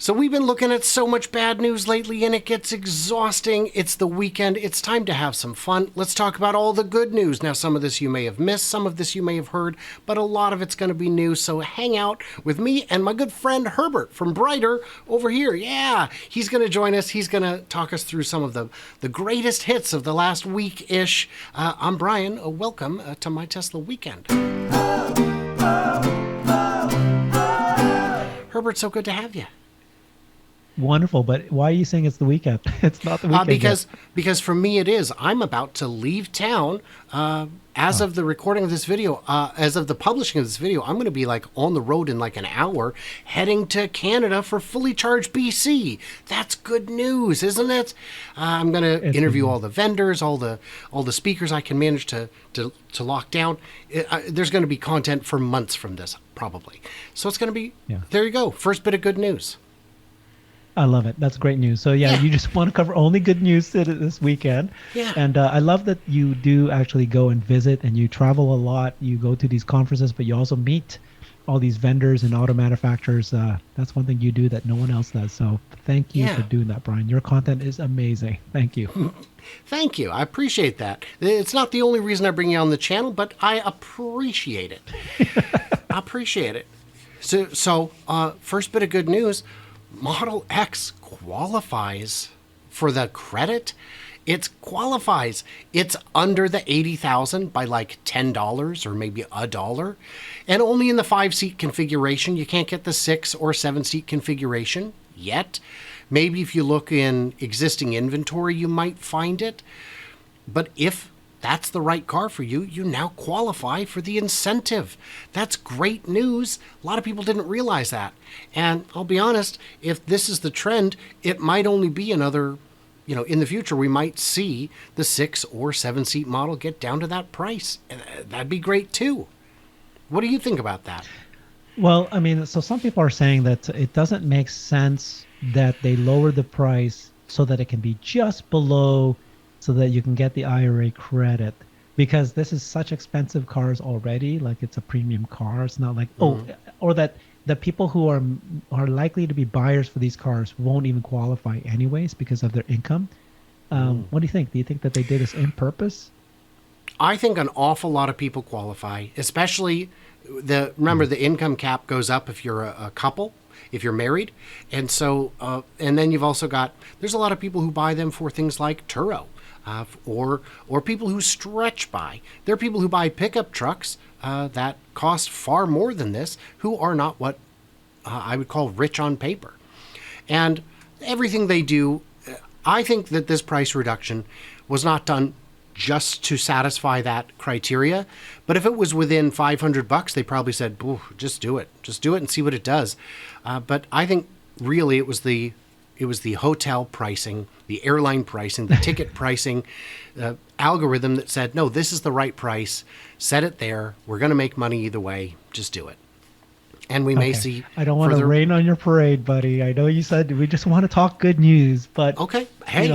So we've been looking at so much bad news lately, and it gets exhausting. It's the weekend. It's time to have some fun. Let's talk about all the good news. Now, some of this you may have missed, some of this you may have heard, but a lot of it's going to be new. So hang out with me and my good friend Herbert from Brighter over here. Yeah, he's going to join us. He's going to talk us through some of the greatest hits of the last week-ish. I'm Brian. Welcome to My Tesla Weekend. Herbert, so good to have you. Wonderful, but why are you saying it's the weekend? It's not the weekend. Because for me it is. I'm about to leave town. As of the recording of this video, as of the publishing of this video, I'm going to be like on the road in like an hour, heading to Canada for Fully Charged BC. That's good news, isn't it? I'm going to interview all the vendors, all the speakers I can manage to lock down. There's going to be content for months from this, probably. So it's going to be. Yeah. There you go. First bit of good news. I love it. That's great news. So yeah, you just want to cover only good news this weekend. Yeah. And I love that you do actually go and visit, and you travel a lot. You go to these conferences, but you also meet all these vendors and auto manufacturers. That's one thing you do that no one else does. So thank you for doing that, Brian. Your content is amazing. Thank you. Thank you. I appreciate that. It's not the only reason I bring you on the channel, but I appreciate it. I appreciate it. So first bit of good news. Model X qualifies for the credit. It qualifies. It's under the 80,000 by like $10 or maybe $1, and only in the 5-seat configuration. You can't get the 6 or 7-seat configuration yet. Maybe if you look in existing inventory, you might find it. But if that's the right car for you, you now qualify for the incentive. That's great news. A lot of people didn't realize that. And I'll be honest, if this is the trend, it might only be another, in the future, we might see the 6 or 7-seat model get down to that price. That'd be great too. What do you think about that? Well, I mean, so some people are saying that it doesn't make sense that they lower the price so that it can be just below, so that you can get the IRA credit, because this is such expensive cars already. Like, it's a premium car. It's not like, or that the people who are likely to be buyers for these cars won't even qualify anyways because of their income. What do you think? Do you think that they did this in purpose? I think an awful lot of people qualify, especially remember the income cap goes up if you're a couple, if you're married. And so, and then you've also there's a lot of people who buy them for things like Turo. Or people who stretch by. There are people who buy pickup trucks that cost far more than this, who are not what I would call rich on paper. And everything they do, I think that this price reduction was not done just to satisfy that criteria. But if it was within $500, they probably said, just do it. Just do it and see what it does. But I think really it was the hotel pricing, the airline pricing, the ticket pricing algorithm that said, no, this is the right price. Set it there. We're going to make money either way. Just do it. And we may see. I don't want to rain on your parade, buddy. I know you said we just want to talk good news, but okay. Hey,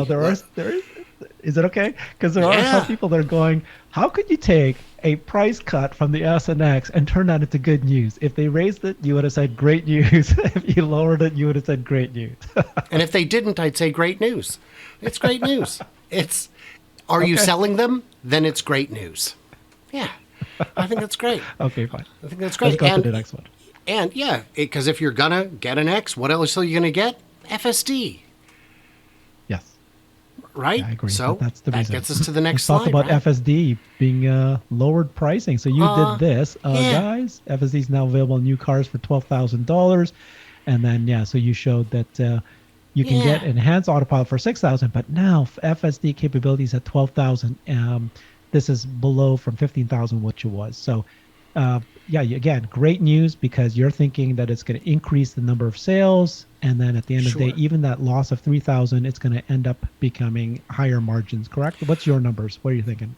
is it okay? Because there are some people that are going, how could you take a price cut from the S and X and turn that into good news? If they raised it, you would have said great news. If you lowered it, you would have said great news. And if they didn't, I'd say great news. It's great news. Are you selling them? Then it's great news. Yeah, I think that's great. Okay, fine. I think that's great. Let's go to the next one. And yeah, because if you're gonna get an X, what else are you gonna get? FSD. Yes. Right? Yeah, I agree. So that's the reason. Gets us to the next slide. Talk about right? FSD being lowered pricing. So you did this, guys. FSD is now available in new cars for $12,000, and then so you showed that you can get enhanced autopilot for $6,000, but now FSD capabilities at $12,000. This is below from $15,000 which it was. So again, great news, because you're thinking that it's going to increase the number of sales, and then at the end of the day, even that loss of $3,000, it's going to end up becoming higher margins, correct? What's your numbers? What are you thinking?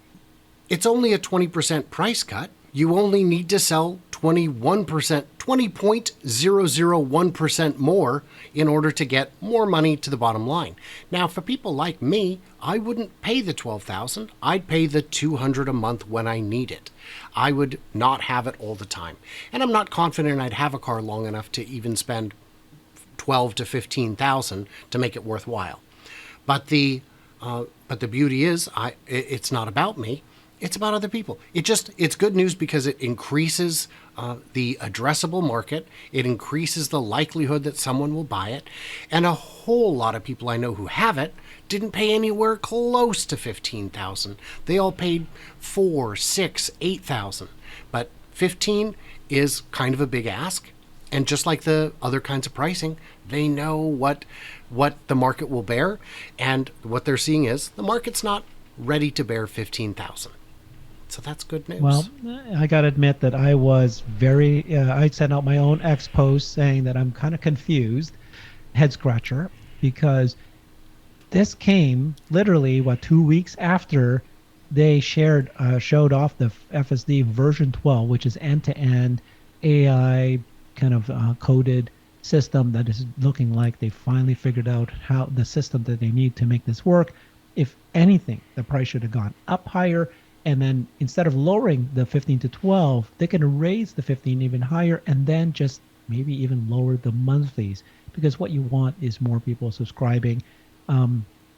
It's only a 20% price cut. You only need to sell 20.001% more in order to get more money to the bottom line. Now, for people like me, I wouldn't pay the $12,000. I'd pay the $200 a month when I need it. I would not have it all the time. And I'm not confident I'd have a car long enough to even spend 12 to 15,000 to make it worthwhile. But the beauty is, it's not about me. It's about other people. It's good news because it increases the addressable market. It increases the likelihood that someone will buy it. And a whole lot of people I know who have it didn't pay anywhere close to 15,000. They all paid 4, 6, 8,000. But 15 is kind of a big ask. And just like the other kinds of pricing, they know what the market will bear. And what they're seeing is the market's not ready to bear 15,000. So that's good news. Well, I got to admit that I was I sent out my own X post saying that I'm kind of confused, head scratcher, because this came literally, 2 weeks after they showed off the FSD version 12, which is end-to-end AI kind of coded system that is looking like they finally figured out how the system that they need to make this work. If anything, the price should have gone up higher. And then instead of lowering the 15 to 12, they can raise the 15 even higher and then just maybe even lower the monthlies, because what you want is more people subscribing.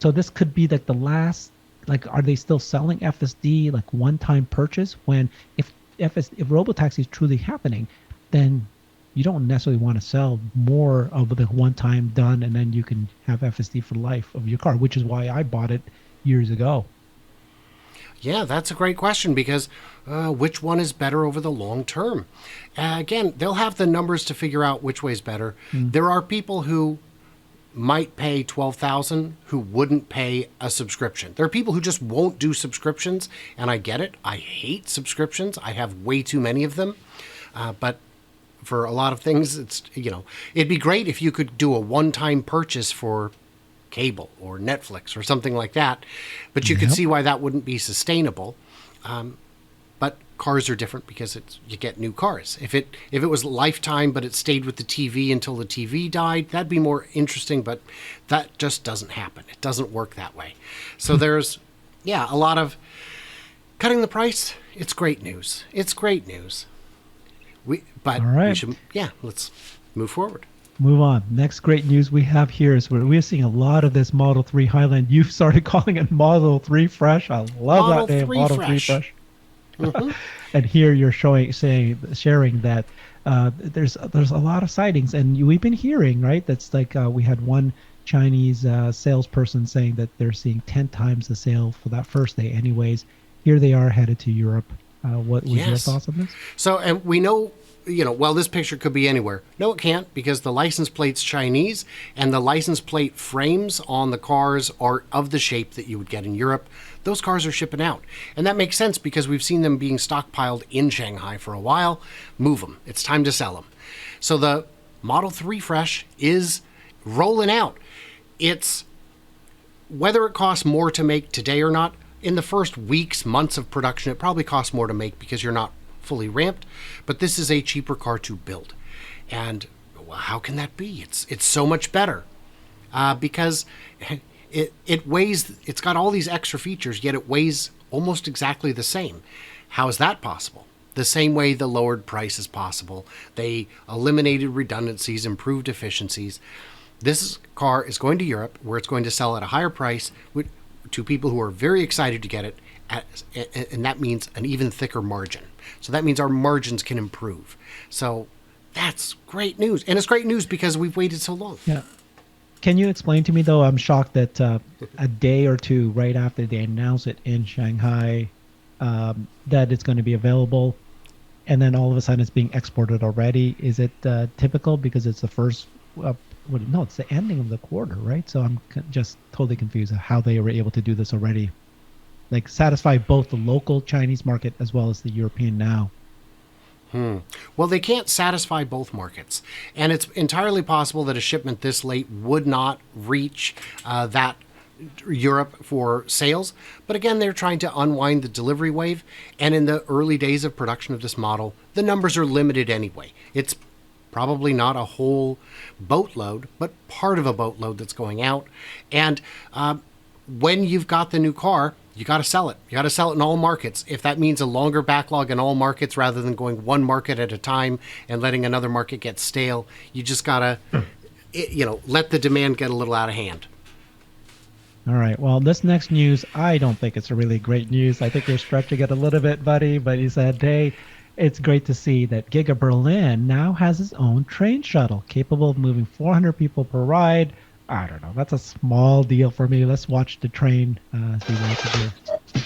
So this could be like the last, are they still selling FSD like one-time purchase, when if Robotaxi is truly happening, then you don't necessarily want to sell more of the one-time done and then you can have FSD for life of your car, which is why I bought it years ago. Yeah, that's a great question, because which one is better over the long term? Again, they'll have the numbers to figure out which way is better. There are people who might pay 12,000 who wouldn't pay a subscription. There are people who just won't do subscriptions, and I get it. I hate subscriptions. I have way too many of them. But for a lot of things, it'd be great if you could do a one-time purchase for cable or Netflix or something like that, but you could see why that wouldn't be sustainable. But cars are different because you get new cars. If it was lifetime but it stayed with the TV until the TV died, that'd be more interesting, but that just doesn't happen. It doesn't work that way. So there's a lot of cutting the price. It's great news. It's great news. Let's move forward. Move on. Next great news we have here is we're seeing a lot of this Model 3 Highland. You've started calling it Model 3 Fresh. I love that name, Model 3 Fresh. Mm-hmm. And here you're sharing that there's a lot of sightings, and we've been hearing, right? That's like we had one Chinese salesperson saying that they're seeing 10 times the sale for that first day. Anyways, here they are headed to Europe. What was your thoughts on this? So, and we know, this picture could be anywhere. No, it can't, because the license plate's Chinese, and the license plate frames on the cars are of the shape that you would get in Europe. Those cars are shipping out. And that makes sense because we've seen them being stockpiled in Shanghai for a while. Move them. It's time to sell them. So the Model 3 Fresh is rolling out. It's whether it costs more to make today or not. In the first weeks, months of production, it probably costs more to make because you're not fully ramped, but this is a cheaper car to build. And how can that be? It's so much better because it weighs, it's got all these extra features, yet it weighs almost exactly the same. How is that possible? The same way the lowered price is possible. They eliminated redundancies, improved efficiencies. This car is going to Europe, where it's going to sell at a higher price to people who are very excited to get it, and that means an even thicker margin. So that means our margins can improve. So that's great news. And it's great news because we've waited so long. Yeah. Can you explain to me, though? I'm shocked that a day or two right after they announce it in Shanghai that it's going to be available, and then all of a sudden it's being exported already. Is it typical because it's the first no, it's the ending of the quarter, right? So I'm just totally confused of how they were able to do this already. Like satisfy both the local Chinese market as well as the European now. Well, they can't satisfy both markets. And it's entirely possible that a shipment this late would not reach that Europe for sales. But again, they're trying to unwind the delivery wave. And in the early days of production of this model, the numbers are limited anyway. It's probably not a whole boatload, but part of a boatload that's going out. And when you've got the new car, you got to sell it. You got to sell it in all markets. If that means a longer backlog in all markets rather than going one market at a time and letting another market get stale, you just got to let the demand get a little out of hand. All right. Well, this next news, I don't think it's a really great news. I think you're stretching it a little bit, buddy. But he said, hey, it's great to see that Giga Berlin now has its own train shuttle capable of moving 400 people per ride. I don't know. That's a small deal for me. Let's watch the train see what it can do.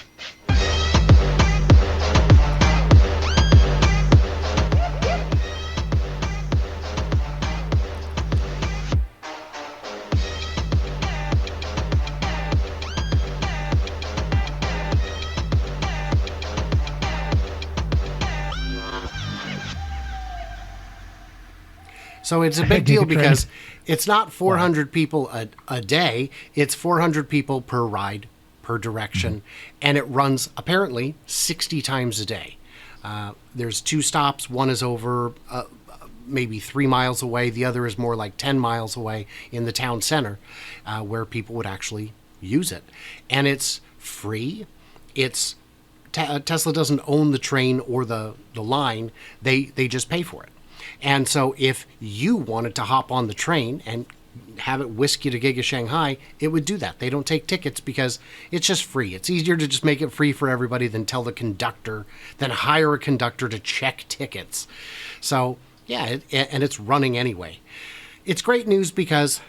So it's a big deal because it's not 400 people a day. It's 400 people per ride, per direction. And it runs apparently 60 times a day. There's 2 stops. One is over maybe 3 miles away. The other is more like 10 miles away in the town center where people would actually use it. And it's free. It's Tesla doesn't own the train or the line. They just pay for it. And so if you wanted to hop on the train and have it whisk you to Giga Shanghai, it would do that. They don't take tickets because it's just free. It's easier to just make it free for everybody than hire a conductor to check tickets. So, yeah, and it's running anyway. It's great news because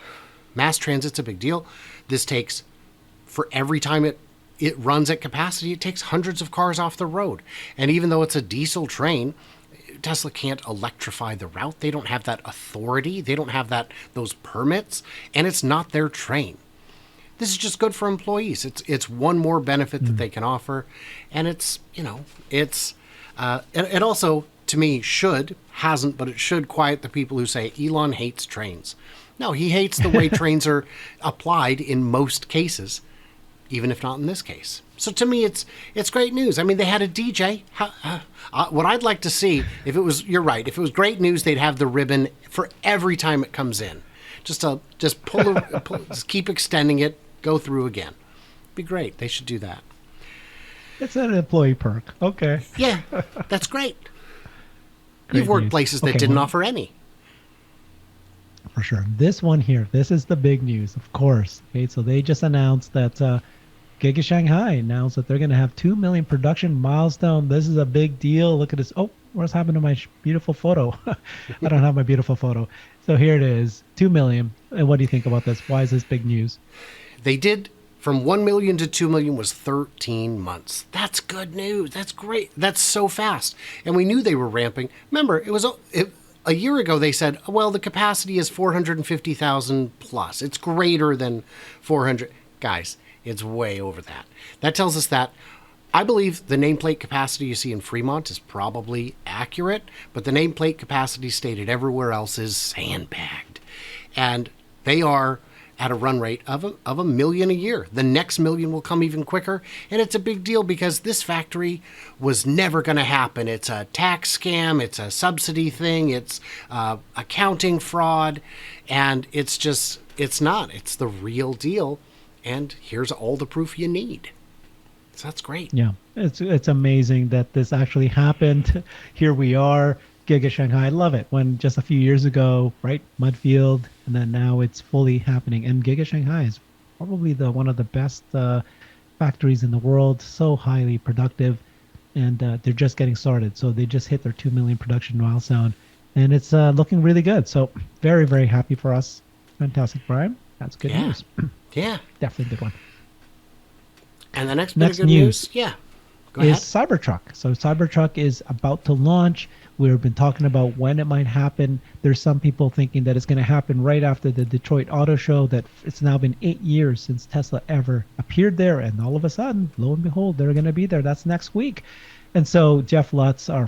mass transit's a big deal. This takes, for every time it runs at capacity, it takes hundreds of cars off the road. And even though it's a diesel train, Tesla can't electrify the route. They don't have that authority. They don't have those permits, and it's not their train. This is just good for employees. It's one more benefit that they can offer, and it also, to me, hasn't, but it should quiet the people who say Elon hates trains. No, he hates the way trains are applied in most cases, even if not in this case. So to me, it's great news. I mean, they had a DJ. What I'd like to see, you're right, if it was great news, they'd have the ribbon for every time it comes in. Just keep extending it, go through again. Be great. They should do that. It's an employee perk. Okay. Yeah, that's great. You've worked news. places that didn't offer any. For sure. This one here, this is the big news, of course. Okay, so they just announced that Giga Shanghai announced that they're going to have 2 million production milestone. This is a big deal. Look at this. Oh, what's happened to my beautiful photo? I don't have my beautiful photo. So here it is, 2 million. And what do you think about this? Why is this big news? They did from 1 million to 2 million was 13 months. That's good news. That's great. That's so fast. And we knew they were ramping. Remember, a year ago they said, well, the capacity is 450,000 plus. It's greater than 400. Guys, it's way over that. That tells us that I believe the nameplate capacity you see in Fremont is probably accurate, but the nameplate capacity stated everywhere else is sandbagged. And they are at a run rate of a million a year. The next million will come even quicker, and it's a big deal because this factory was never going to happen. It's a tax scam, it's a subsidy thing, it's accounting fraud, and it's not. It's the real deal. And here's all the proof you need. So that's great. Yeah, it's amazing that this actually happened. Here we are, Giga Shanghai. I love it. When just a few years ago, right, Mudfield, and then now it's fully happening. And Giga Shanghai is probably one of the best factories in the world. So highly productive, and they're just getting started. So they just hit their 2 million production milestone, and it's looking really good. So very, very happy for us. Fantastic, Brian. That's good news. Yeah. Definitely a good one. And the next bit of good news, go ahead. Is Cybertruck. So Cybertruck is about to launch. We've been talking about when it might happen. There's some people thinking that it's going to happen right after the Detroit Auto Show, that it's now been 8 years since Tesla ever appeared there. And all of a sudden, lo and behold, they're going to be there. That's next week. And so Jeff Lutz, our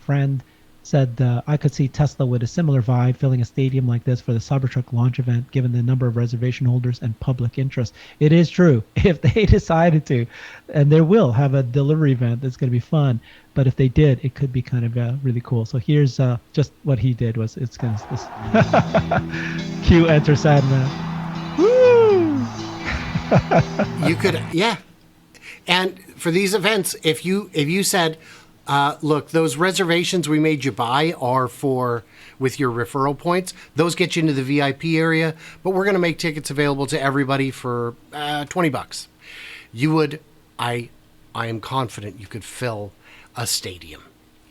friend, said, I could see Tesla with a similar vibe filling a stadium like this for the Cybertruck launch event, given the number of reservation holders and public interest. It is true. If they decided to, and they will have a delivery event that's going to be fun, but if they did, it could be kind of really cool. So here's just what he did was, it's going to, cue enter Sadman. Woo! You could, yeah. And for these events, if you said, Look, those reservations we made you buy are for with your referral points. Those get you into the VIP area, but we're going to make tickets available to everybody for $20. You would, I am confident you could fill a stadium.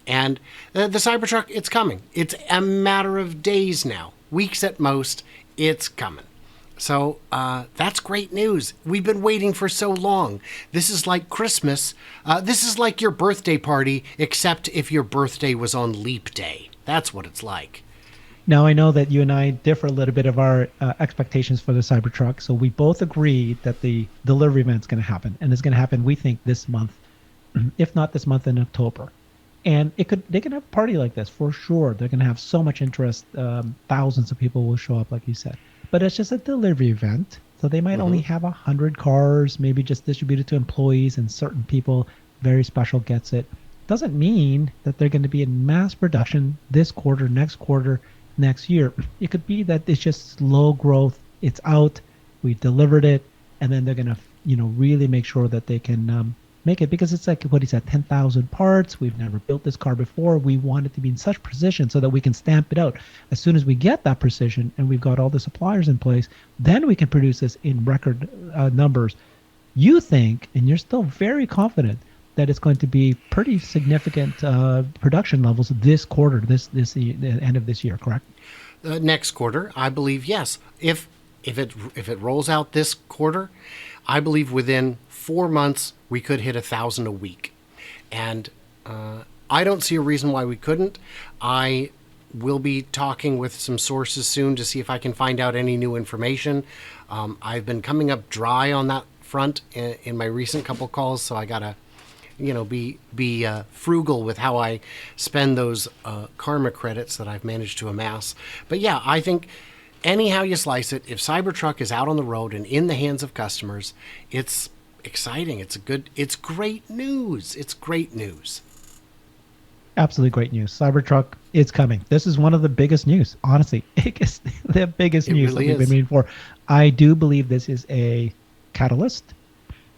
And the Cybertruck, it's coming. It's a matter of days now, weeks at most. It's coming. So that's great news. We've been waiting for so long. This is like Christmas. This is like your birthday party, except if your birthday was on leap day. That's what it's like. Now, I know that you and I differ a little bit of our expectations for the Cybertruck. So we both agreed that the delivery event's going to happen. And it's going to happen, we think, this month, if not this month in October. And they can have a party like this for sure. They're going to have so much interest. Thousands of people will show up, like you said. But it's just a delivery event. So they might only have 100 cars, maybe just distributed to employees and certain people. Very special gets it. Doesn't mean that they're going to be in mass production this quarter, next year. It could be that it's just slow growth. It's out. We delivered it. And then they're going to, really make sure that they can make it, because it's like what he said, 10,000 parts. We've never built this car before. We want it to be in such precision so that we can stamp it out. As soon as we get that precision and we've got all the suppliers in place, then we can produce this in record numbers. You think, and you're still very confident, that it's going to be pretty significant production levels this quarter, the end of this year, correct? Next quarter, I believe, yes. If it rolls out this quarter, I believe within 4 months we could hit 1,000 a week, and I don't see a reason why we couldn't. I will be talking with some sources soon to see if I can find out any new information. I've been coming up dry on that front in my recent couple calls, so I gotta be frugal with how I spend those karma credits that I've managed to amass. But yeah, I think anyhow you slice it, if Cybertruck is out on the road and in the hands of customers, it's exciting. It's great news. It's great news. Absolutely great news. Cybertruck is coming. This is one of the biggest news, honestly. It's the biggest news really that we've been waiting for. I do believe this is a catalyst.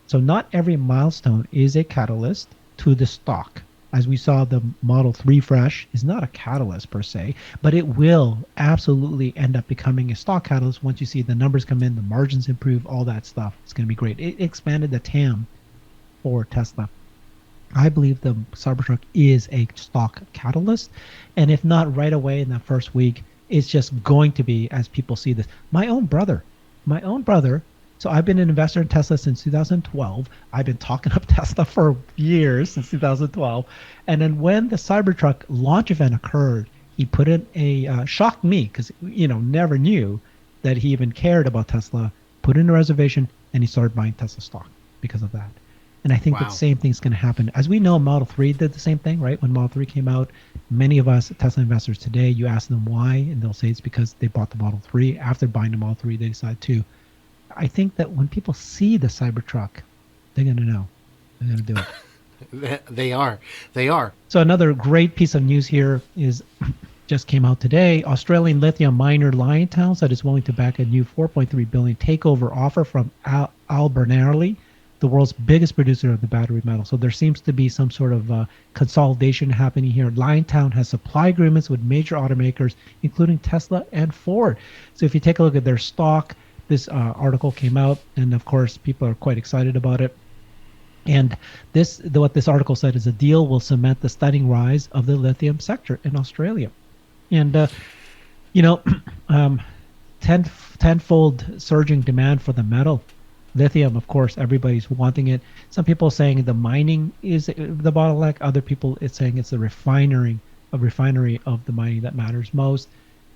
So not every milestone is a catalyst to the stock. As we saw, the Model 3 Fresh is not a catalyst per se, but it will absolutely end up becoming a stock catalyst once you see the numbers come in, the margins improve, all that stuff. It's going to be great. It expanded the TAM for Tesla. I believe the Cybertruck is a stock catalyst, and if not right away in that first week, it's just going to be as people see this. My own brother, so I've been an investor in Tesla since 2012. I've been talking up Tesla for years, since 2012. And then when the Cybertruck launch event occurred, he put in shocked me because, never knew that he even cared about Tesla, put in a reservation, and he started buying Tesla stock because of that. And I think the same thing's going to happen. As we know, Model 3 did the same thing, right? When Model 3 came out, many of us Tesla investors today, you ask them why, and they'll say it's because they bought the Model 3. After buying the Model 3, they decided to. I think that when people see the Cybertruck, they're going to know. They're going to do it. They are. So another great piece of news here is just came out today. Australian lithium miner Liontown said it's willing to back a new $4.3 billion takeover offer from Albemarle, the world's biggest producer of the battery metal. So there seems to be some sort of consolidation happening here. Liontown has supply agreements with major automakers, including Tesla and Ford. So if you take a look at their stock, this article came out, and of course, people are quite excited about it. And what this article said is a deal will cement the stunning rise of the lithium sector in Australia. And, tenfold surging demand for the metal. Lithium, of course, everybody's wanting it. Some people are saying the mining is the bottleneck. Other people, it's saying it's the refinery of the mining that matters most.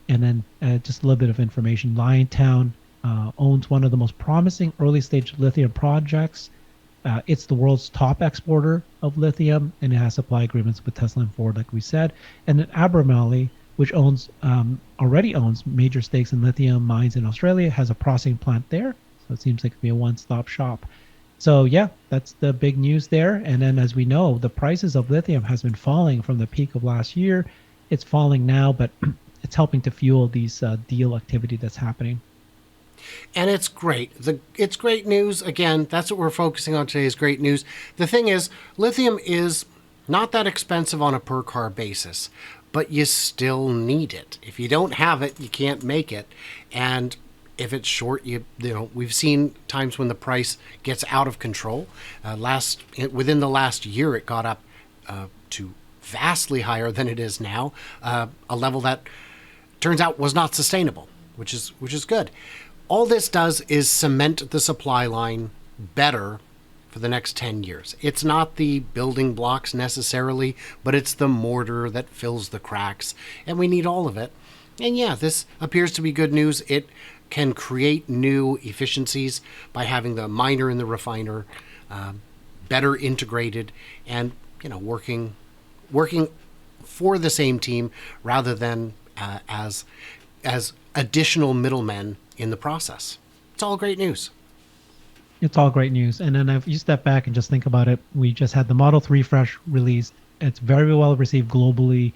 And then just a little bit of information. Liontown owns one of the most promising early-stage lithium projects. It's the world's top exporter of lithium, and it has supply agreements with Tesla and Ford, like we said. And then Albemarle, which already owns major stakes in lithium mines in Australia, has a processing plant there. So it seems like it could be a one-stop shop. So yeah, that's the big news there. And then as we know, the prices of lithium has been falling from the peak of last year. It's falling now, but it's helping to fuel these deal activity that's happening. And it's great. It's great news. Again, that's what we're focusing on today is great news. The thing is, lithium is Not that expensive on a per car basis, but you still need it. If you don't have it, you can't make it. And if it's short, you know, we've seen times when the price gets out of control. Within the last year, it got up to vastly higher than it is now, a level that turns out was not sustainable, which is good. All this does is cement the supply line better for the next 10 years. It's not the building blocks necessarily, but it's the mortar that fills the cracks, and we need all of it. And yeah, this appears to be good news. It can create new efficiencies by having the miner and the refiner better integrated, and you know, working for the same team rather than as additional middlemen in the process. It's all great news. It's all great news. And then if you step back and just think about it, we just had the Model 3 Fresh released. It's very well received globally.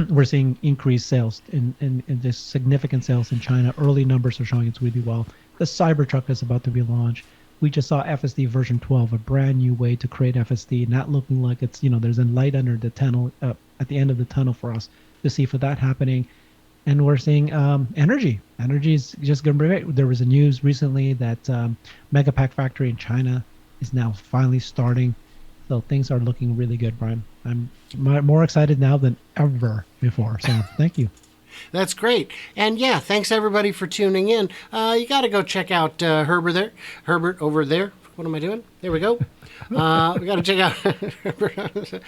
We're seeing increased sales in just significant sales in China. Early numbers are showing it's really well. The Cybertruck is about to be launched. We just saw FSD version 12, a brand new way to create FSD, not looking like it's, you know, there's a light under the tunnel, at the end of the tunnel for us to see for that happening. And we're seeing energy. Energy is just going to be great. There was a news recently that Megapack factory in China is now finally starting. So things are looking really good, Brian. I'm more excited now than ever before. So thank you. That's great. And yeah, thanks everybody for tuning in. You got to go check out Herbert over there. What am I doing? There we go. We got to check out Herbert.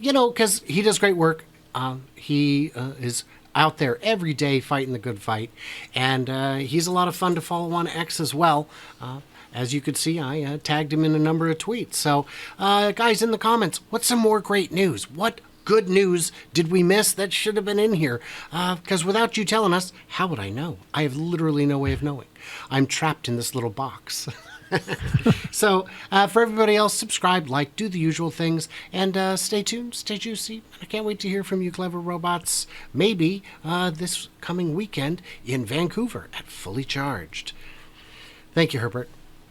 You know, because he does great work. He is out there every day fighting the good fight. And he's a lot of fun to follow on X as well. As you could see, I tagged him in a number of tweets. So, guys, in the comments, what's some more great news? What good news did we miss that should have been in here? Because without you telling us, how would I know? I have literally no way of knowing. I'm trapped in this little box. So, for everybody else, subscribe, like, do the usual things, and stay tuned, stay juicy. I can't wait to hear from you, clever robots. Maybe this coming weekend in Vancouver at Fully Charged. Thank you, Herbert.